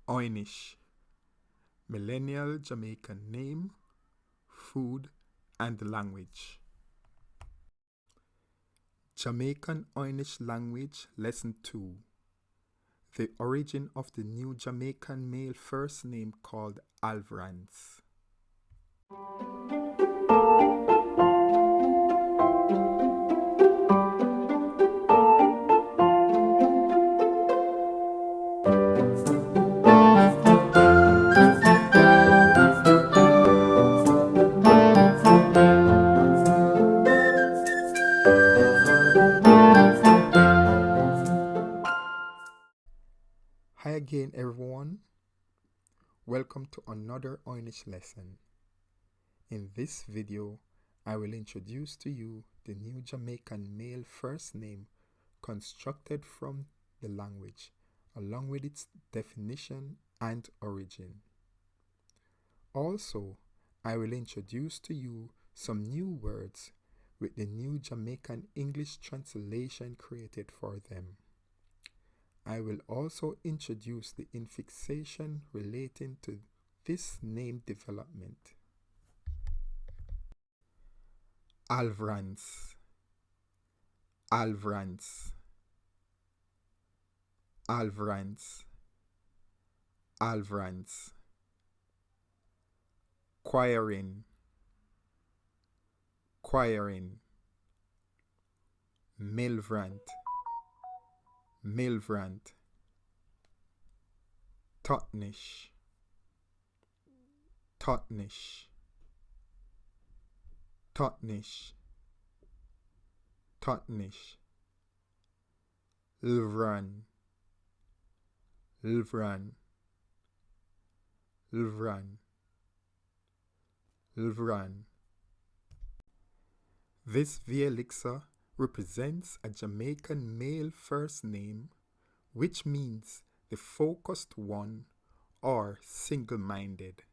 Oy'Nissh, millennial Jamaican name, food, and language. Jamaican Oy'Nissh Language Lesson 2. The origin of the new Jamaican male first name called Allvranc. Hi again everyone, welcome to another Oy'Nissh lesson. In this video, I will introduce to you the new Jamaican male first name constructed from the language, along with its definition and origin. Also, I will introduce to you some new words with the new Jamaican English translation created for them. I will also introduce the infixation relating to this name development. Allvranc, Allvranc, Allvranc, Allvranc. Quiring, quiring. Milvrant, milvrant. Totnish, totnish, totnish, totnish. Allvranc, Allvranc, Allvranc, Allvranc. This Veeliksa represents a Jamaican male first name, which means the focused one or single-minded.